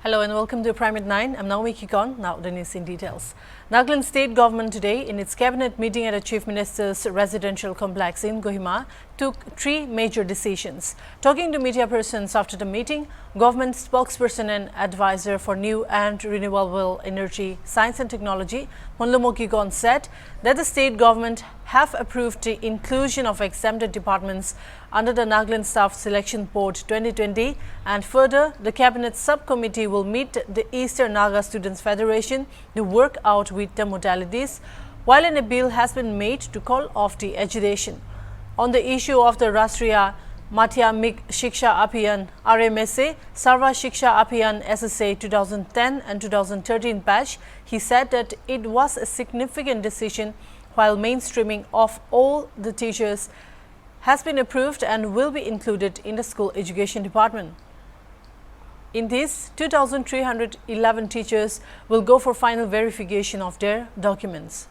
Hello and welcome to Prime at 9. I'm Naomi Kikon. Now the news in details. Nagaland State Government today, in its cabinet meeting at a Chief Minister's residential complex in Kohima, took three major decisions. Talking to media persons after the meeting, government spokesperson and advisor for new and renewable energy, science and technology, Monlomo Kikon, said that the state government have approved the inclusion of exempted departments under the Nagaland Staff Selection Board 2020, and further, the Cabinet Subcommittee will meet the Eastern Naga Students Federation to work out with the modalities, while an appeal has been made to call off the agitation. On the issue of the Rashtriya Madhyamik Shiksha Abhiyan RMSA Sarva Shiksha Abhiyan SSA 2010 and 2013 batch, he said that it was a significant decision, while mainstreaming of all the teachers has been approved and will be included in the school education department. In this, 2,311 teachers will go for final verification of their documents.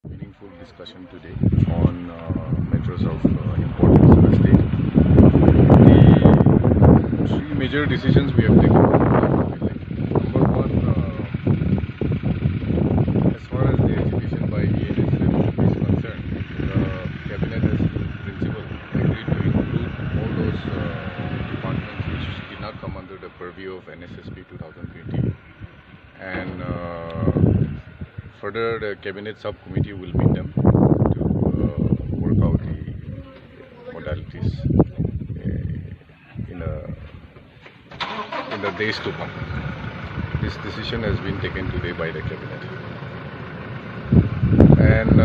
Meaningful discussion today on matters of importance to the state. The three major decisions we have taken. Number one, as far as the education by ENSF is concerned, the cabinet has in principle agreed to include all those departments which did not come under the purview of NSSP 2020, and further the cabinet subcommittee will meet them to work out the modalities in the days to come. This decision has been taken today by the cabinet, and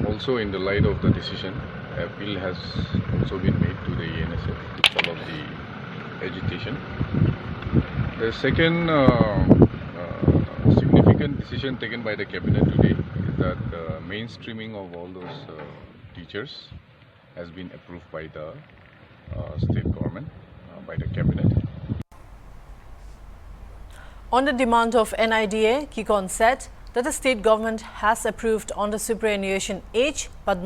also in the light of the decision, appeal has also been made to the ENSF to follow the agitation. The second significant decision taken by the cabinet today is that the mainstreaming of all those teachers has been approved by the state government, by the cabinet. On the demand of NIDA, Kikon said that the state government has approved on the superannuation age, but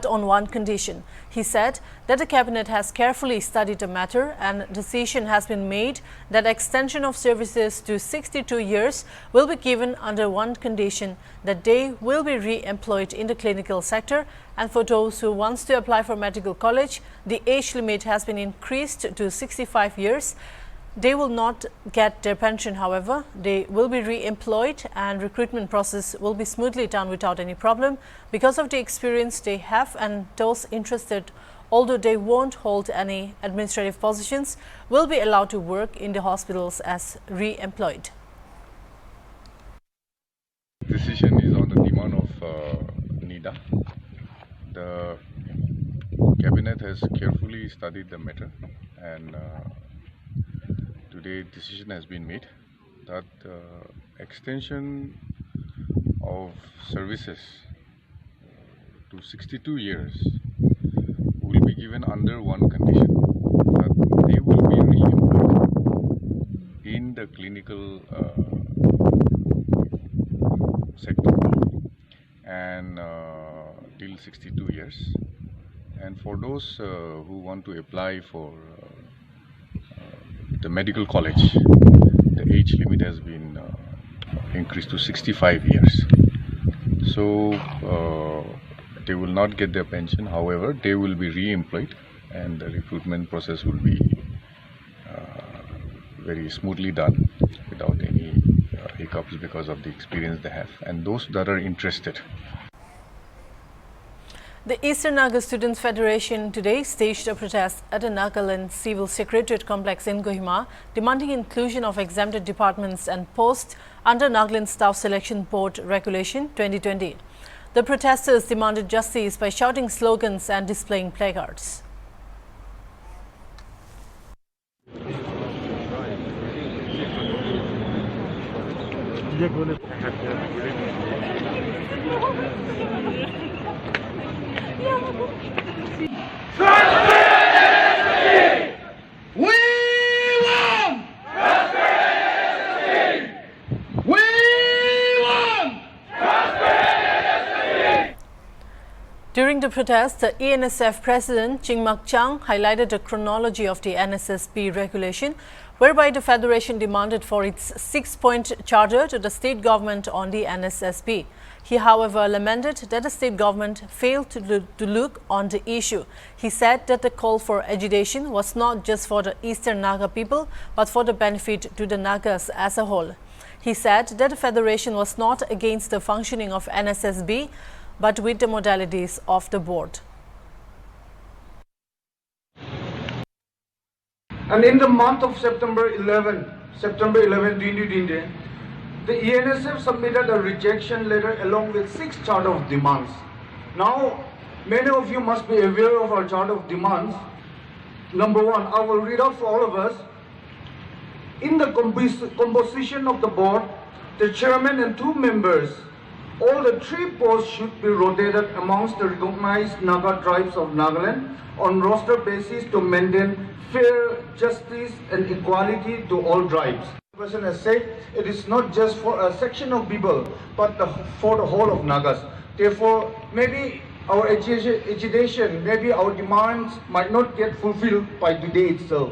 on one condition. He said that the cabinet has carefully studied the matter and decision has been made that extension of services to 62 years will be given under one condition, that they will be re-employed in the clinical sector, and for those who wants to apply for medical college, the age limit has been increased to 65 years. They will not get their pension, however. They will be re-employed and recruitment process will be smoothly done without any problem because of the experience they have, and those interested, although they won't hold any administrative positions, will be allowed to work in the hospitals as re-employed. Decision is on the demand of NIDA. The cabinet has carefully studied the matter, and today decision has been made that extension of services to 62 years will be given under one condition, that they will be re-employed in the clinical sector and till 62 years. And for those who want to apply for the medical college, the age limit has been increased to 65 years. So they will not get their pension. However, they will be re-employed, and the recruitment process will be very smoothly done without any hiccups because of the experience they have. And those that are interested. The Eastern Naga Students Federation today staged a protest at the Nagaland Civil Secretariat Complex in Kohima, demanding inclusion of exempted departments and posts under Nagaland Staff Selection Board Regulation 2020. The protesters demanded justice by shouting slogans and displaying placards. During the the protest, the ENSF President Chingmak Chang highlighted a chronology of the NSSP regulation, whereby the Federation demanded for its 6-point charter to the state government on the NSSP. He, however, lamented that the state government failed to look on the issue. He said that the call for agitation was not just for the Eastern Naga people, but for the benefit to the Nagas as a whole. He said that the Federation was not against the functioning of NSSB, but with the modalities of the board. And in the month of September 11, 2020, the ENSF submitted a rejection letter along with 6 chart of demands. Now, many of you must be aware of our chart of demands. Number 1, I will read out for all of us. In the composition of the board, the chairman and 2 members, all the 3 posts should be rotated amongst the recognized Naga tribes of Nagaland on roster basis to maintain fair, justice and equality to all tribes. The person has said it is not just for a section of people, but for the whole of Nagas. Therefore, maybe our agitation, maybe our demands might not get fulfilled by today itself.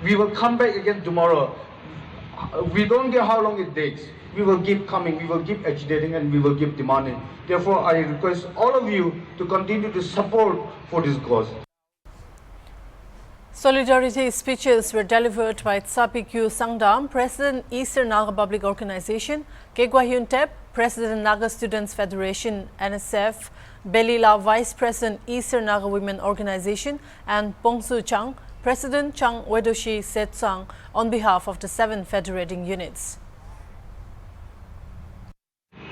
We will come back again tomorrow. We don't care how long it takes. We will keep coming, we will keep agitating, and we will keep demanding. Therefore, I request all of you to continue to support for this cause. Solidarity speeches were delivered by Tsapikyu Sangdam, President Eastern Naga Public Organization, Kegwa Hyuntep, President Naga Students Federation, NSF, Belila, Vice President Eastern Naga Women Organization, and Pongsu Chang, President Chang Wedoshi Setsang, on behalf of the 7 federating units.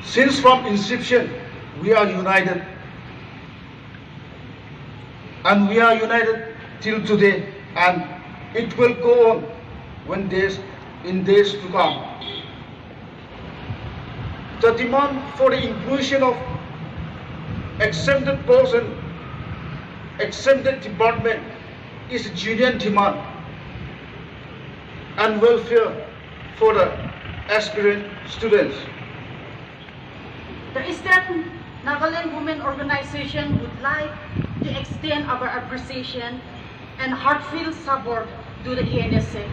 Since from inception, we are united, and we are united till today, and it will go on in days to come. The demand for the inclusion of exempted person, exempted department is a genuine demand, and welfare for the aspirant students. The Eastern Nagaland Women Organization would like to extend our appreciation and heartfelt support to the ENSF.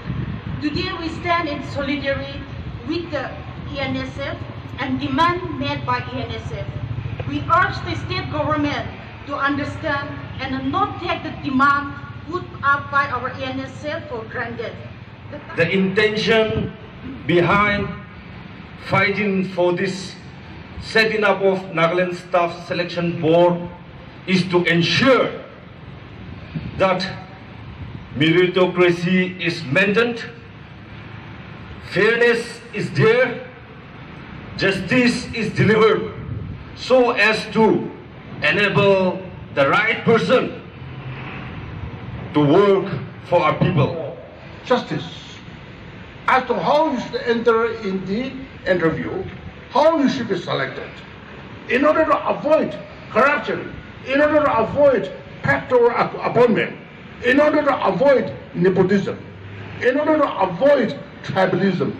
Today we stand in solidarity with the ENSF and demand made by ENSF. We urge the state government to understand and not take the demand put up by our ENSF for granted. The intention behind fighting for this setting up of Nagaland Staff Selection Board is to ensure that meritocracy is maintained, fairness is there, justice is delivered, so as to enable the right person to work for our people. Justice. As to how you should enter in the interview, how you should be selected, in order to avoid corruption, in order to avoid backdoor appointment, in order to avoid nepotism, in order to avoid tribalism.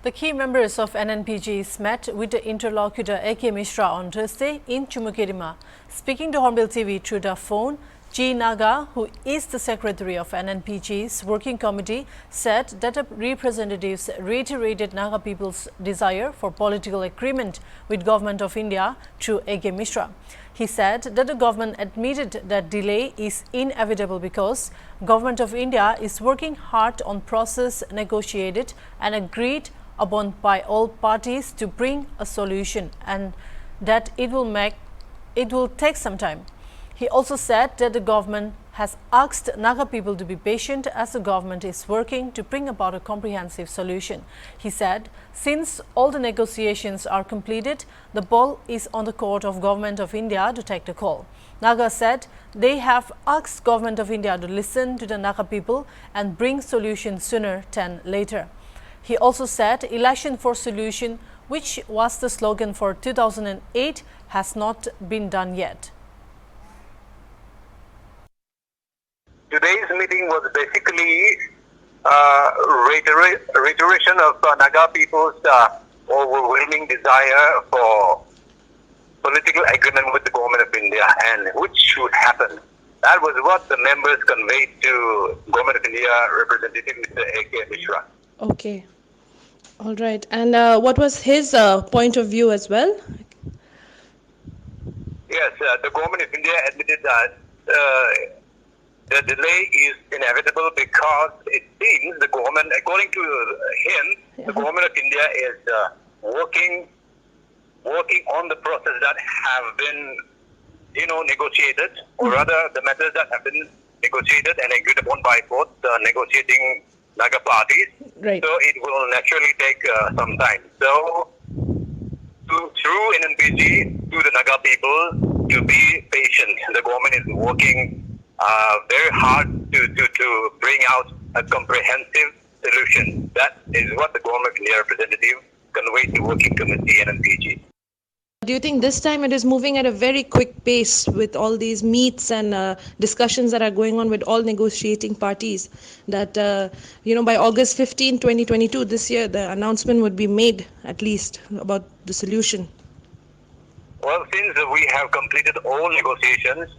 The key members of NNPGs met with the interlocutor A.K. Mishra on Thursday in Chumukedima. Speaking to HornbillTV through the phone, G. Naga, who is the secretary of NNPG's working committee, said that the representatives reiterated Naga people's desire for political agreement with Government of India through A.K. Mishra. He said that the government admitted that delay is inevitable because Government of India is working hard on process negotiated and agreed upon by all parties to bring a solution, and that it will take some time. He also said that the government has asked Naga people to be patient as the government is working to bring about a comprehensive solution. He said, since all the negotiations are completed, the ball is on the court of Government of India to take the call. Naga said they have asked Government of India to listen to the Naga people and bring solutions sooner than later. He also said election for solution, which was the slogan for 2008, has not been done yet. Today's meeting was basically reiteration of Naga people's overwhelming desire for political agreement with the government of India and which should happen. That was what the members conveyed to Government of India representative Mr. A.K. Mishra. Okay. All right. And what was his point of view as well? Yes, the Government of India admitted that the delay is inevitable because it seems the government, according to him, the Government of India is working on the process that have been, negotiated, or rather the methods that have been negotiated and agreed upon by both the negotiating Naga parties. Right. So it will naturally take some time. So through NNPG to the Naga people to be patient. The government is working very hard to bring out a comprehensive solution. That is what the Government of India representative conveyed to working committee NNPG. Do you think this time it is moving at a very quick pace with all these meets and discussions that are going on with all negotiating parties, that, by August 15, 2022, this year, the announcement would be made at least about the solution? Well, since we have completed all negotiations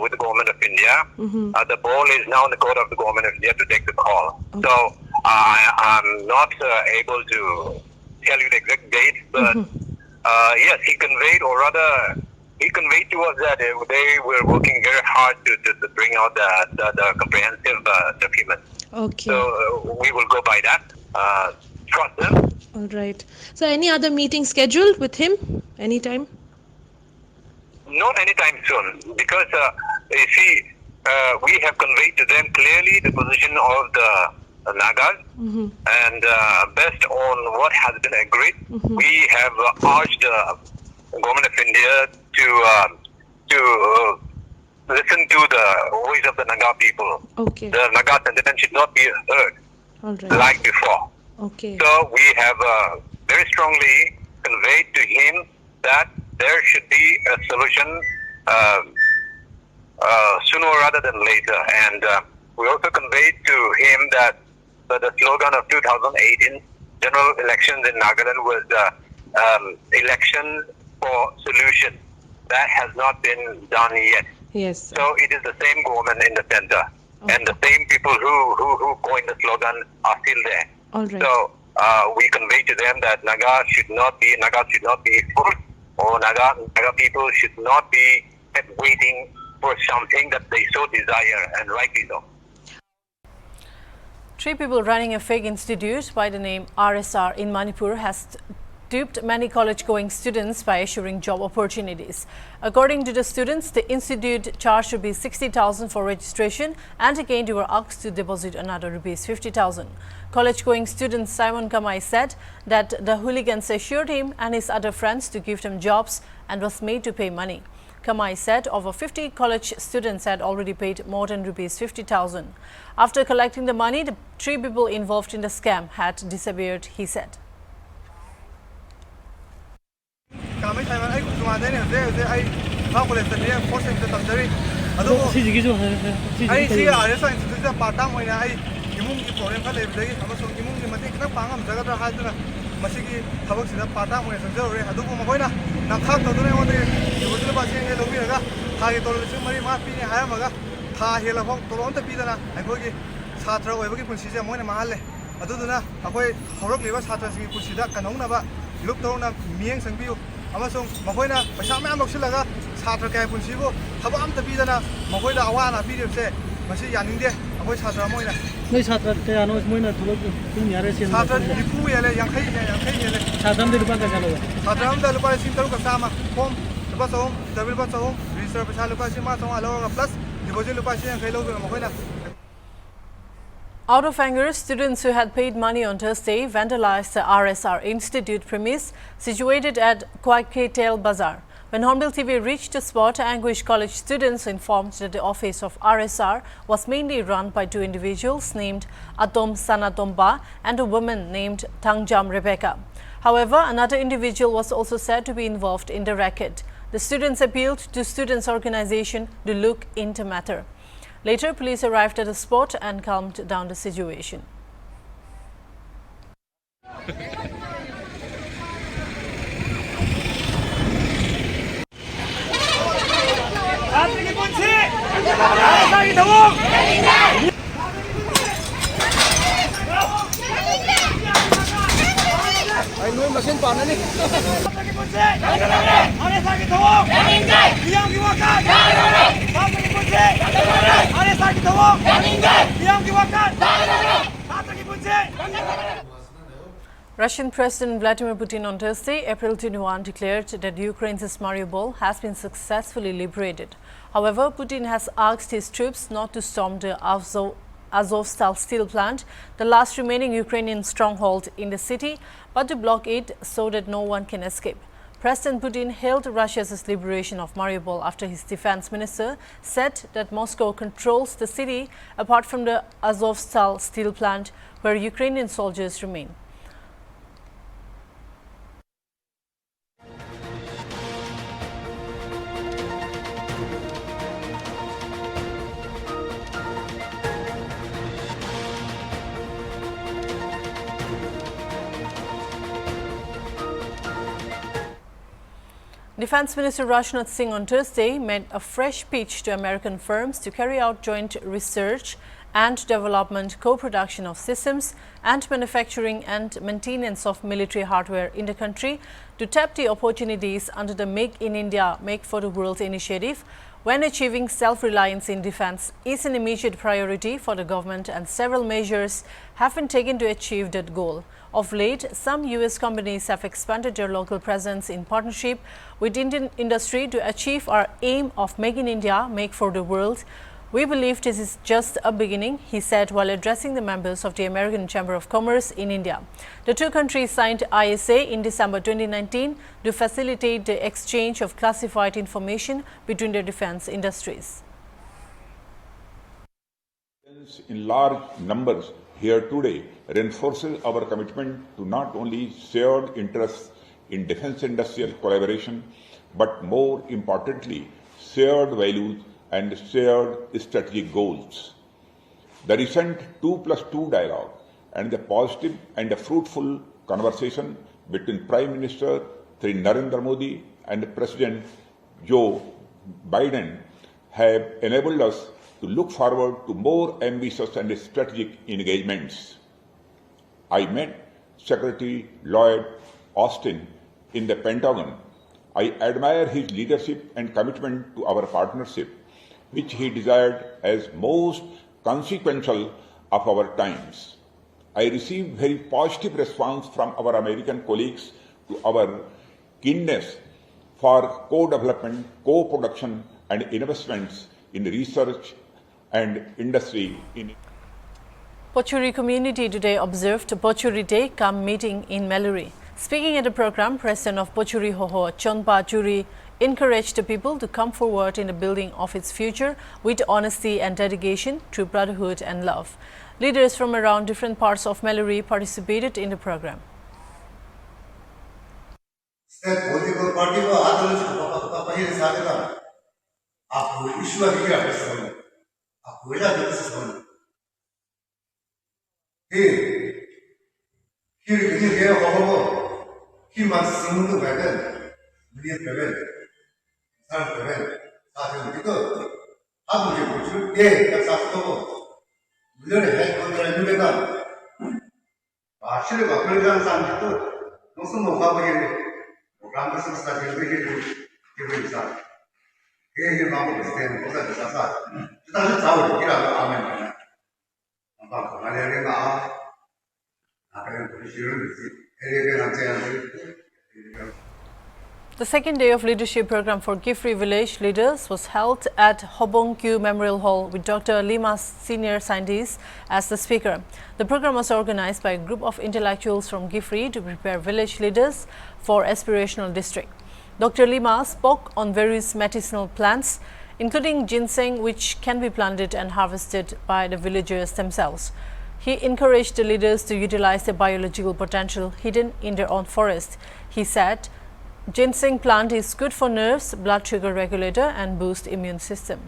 with the Government of India, the ball is now in the court of the Government of India to take the call. Okay. So I'm not able to tell you the exact date, but yes, he conveyed to us that they were working very hard to bring out the comprehensive document. Okay. So we will go by that. Trust them. All right. So any other meeting scheduled with him anytime? Not anytime soon, because you see, we have conveyed to them clearly the position of the Nagas, and based on what has been agreed, we have urged the Government of India to listen to the voice of the Naga people. Okay. The Naga sentiment should not be heard like before. Okay. So we have very strongly conveyed to him that there should be a solution sooner rather than later. And we also conveyed to him that the slogan of 2018 general elections in Nagaland was election for solution. That has not been done yet. Yes. So it is the same government in the center, and the same people who coined the slogan are still there. All right. So we convey to them that Naga should not be fooled, or Naga people should not be kept waiting for something that they so desire, and rightly so. 3 people running a fake institute by the name RSR in Manipur has duped many college-going students by assuring job opportunities. According to the students, the institute charged Rs 60,000 for registration, and again they were asked to deposit another Rs 50,000. College-going student Simon Kamai said that the hooligans assured him and his other friends to give them jobs and was made to pay money. Kamai said over 50 college students had already paid more than Rs 50,000. After collecting the money, the 3 people involved in the scam had disappeared, he said. masigi thabak sida parta mo sanjore adu ko makoina na khak to dune mo de yudul ba sing lo biraga thagi to le mari ma pi ni ha maga tha hela phok to ron ta pi dana ai gi chhatra oi bagi punsi je mo na ma le adu duna akoi horok liba chhatra sing punsi da kanong na ba lup to na mieng sang piu amasung makoina paisa ma am silaga chhatra kai punsi bo thaba am ta pi dana makoina awa na pi se masi yaning de akoi chhatra mo na noi chhatra te ano moina thulok tum yare sin chhatra dipu yele yang khai yele chhatra de rupa ka jalo chhatra am da lupa sin taru ka sama form lupa song double lupa song register paisa lupa sin ma song alo plus deposit lupa sin khai lo mo koina. Out of anger, students who had paid money on Thursday vandalized the RSR Institute premise situated at Kwaiketel Bazaar. When HornbillTV reached the spot, anguished college students informed that the office of RSR was mainly run by 2 individuals named Atom Sanatomba and a woman named Tangjam Rebecca. However, another individual was also said to be involved in the racket. The students appealed to students' organization to look into the matter. Later, police arrived at the spot and calmed down the situation. Russian President Vladimir Putin on Thursday, April 21, declared that Ukraine's Mariupol has been successfully liberated. However, Putin has asked his troops not to storm the Azovstal steel plant, the last remaining Ukrainian stronghold in the city, but to block it so that no one can escape. President Putin hailed Russia's liberation of Mariupol after his defense minister said that Moscow controls the city apart from the Azovstal steel plant where Ukrainian soldiers remain. Defense Minister Rajnath Singh on Thursday made a fresh pitch to American firms to carry out joint research and development, co-production of systems and manufacturing and maintenance of military hardware in the country to tap the opportunities under the Make in India, Make for the World initiative when achieving self-reliance in defense is an immediate priority for the government, and several measures have been taken to achieve that goal. Of late, some U.S. companies have expanded their local presence in partnership with Indian industry to achieve our aim of Make in India, Make for the World. We believe this is just a beginning, he said while addressing the members of the American Chamber of Commerce in India. The two countries signed ISA in December 2019 to facilitate the exchange of classified information between their defense industries. In large numbers here today reinforces our commitment to not only shared interests in defense industrial collaboration, but more importantly, shared values and shared strategic goals. The recent 2+2 dialogue and the positive and the fruitful conversation between Prime Minister Sri Narendra Modi and President Joe Biden have enabled us to look forward to more ambitious and strategic engagements. I met Secretary Lloyd Austin in the Pentagon. I admire his leadership and commitment to our partnership, which he desired as most consequential of our times. I received very positive response from our American colleagues to our keenness for co-development, co-production and investments in research and industry. Pochuri community today observed Pochuri Day Come meeting in Mallory. Speaking at the program, President of Pochuri Hoho, Chonpa Churi, encouraged the people to come forward in the building of its future with honesty and dedication through brotherhood and love. Leaders from around different parts of Mallory participated in the program. The second day of leadership program for Gifri village leaders was held at Hobongkyu Memorial Hall with Dr. Lima's senior scientist as the speaker. The program was organized by a group of intellectuals from Gifri to prepare village leaders for aspirational district. Dr. Lima spoke on various medicinal plants, including ginseng, which can be planted and harvested by the villagers themselves. He encouraged the leaders to utilize the biological potential hidden in their own forest. He said, ginseng plant is good for nerves, blood sugar regulator and boost immune system.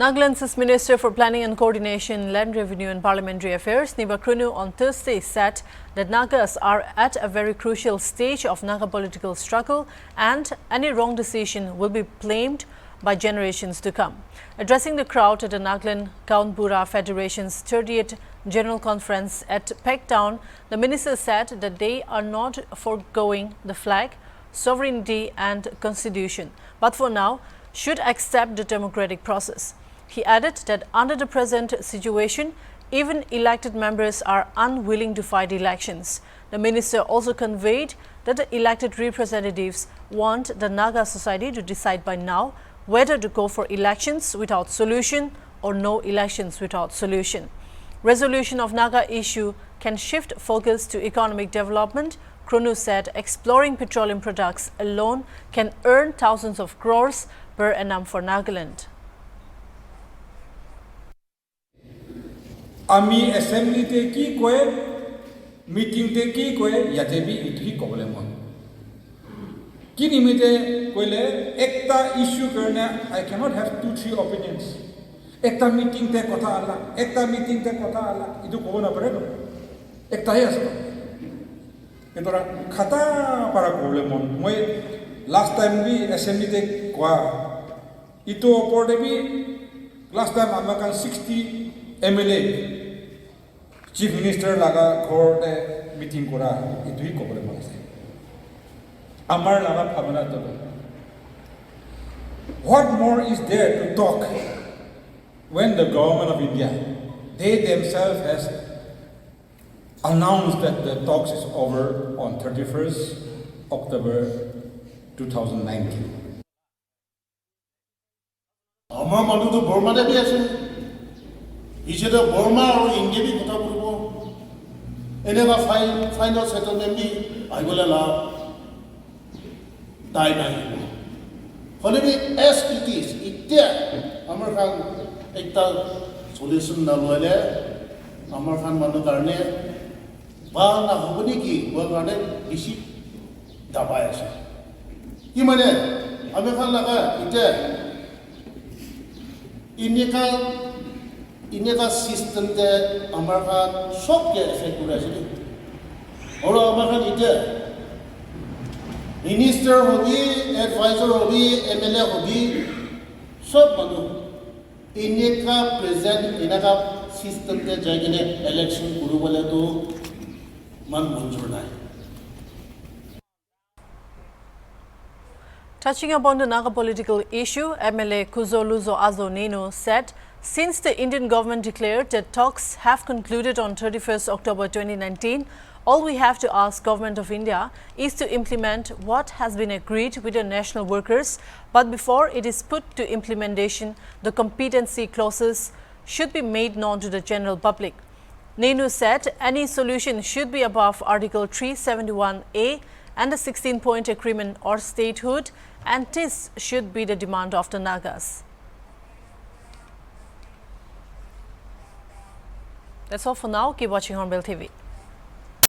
Nagaland's Minister for Planning and Coordination, Land Revenue and Parliamentary Affairs, Niba Krunu, on Thursday said that Nagas are at a very crucial stage of Naga political struggle and any wrong decision will be blamed by generations to come. Addressing the crowd at the Nagaland Kaunpura Federation's 30th General Conference at Peg Town, the minister said that they are not foregoing the flag, sovereignty and constitution, but for now should accept the democratic process. He added that under the present situation, even elected members are unwilling to fight elections. The minister also conveyed that the elected representatives want the Naga society to decide by now whether to go for elections without solution or no elections without solution. Resolution of Naga issue can shift focus to economic development. Krunu said exploring petroleum products alone can earn thousands of crores per annum for Nagaland. Ami assembly te ki koe meeting te ki koe yate bi ithi kobole mon kini mete koile ekta issue karna I cannot have 2-3 opinions ekta meeting te kotha ala ekta meeting te kotha ala idu kobo na pare no ekta hi aso etora khata para kobole mon moi last time bi assembly te kwa ito opor de bi last time amakan 60 MLA Chief Minister laga court meeting kora itu hi kobole mon ase amar laga phamana to what more is there to talk when the government of India they themselves has announced that the talks is over on 31st October 2019 Amar manu to Burma de bi ase इसे तो Burma और India भी कथा करूँ इन्हें का final settlement भी आई बोले ला ताई नहीं होने भी एस इट इज इत्या हमारे खान एक ता सोल्यूशन ना लोले हमारे खान मानो करने बाल ना होने की वो करने इसी दबाया से ये मने हमें खान लगा इत्या इन्हें का सिस्टम ते अमेरिका सब के इफेक्ट हो रहा है और अमेरिका इधर मिनिस्टर होगी एडवाइजर होगी एमएलए होगी सब मनु इन्हें का प्रेजेंट इन्हें का सिस्टम ते जाएगी ने इलेक्शन करूँ बोले तो मन मंजूर नहीं Touching upon the Naga political issue, MLA Kuzoluzo Azonino said, since the Indian government declared that talks have concluded on 31st October 2019, all we have to ask Government of India is to implement what has been agreed with the national workers. But before it is put to implementation, the competency clauses should be made known to the general public. Nenu said any solution should be above Article 371A and the 16-point agreement or statehood, and this should be the demand of the Nagas. That's all for now. Keep watching HornbillTV.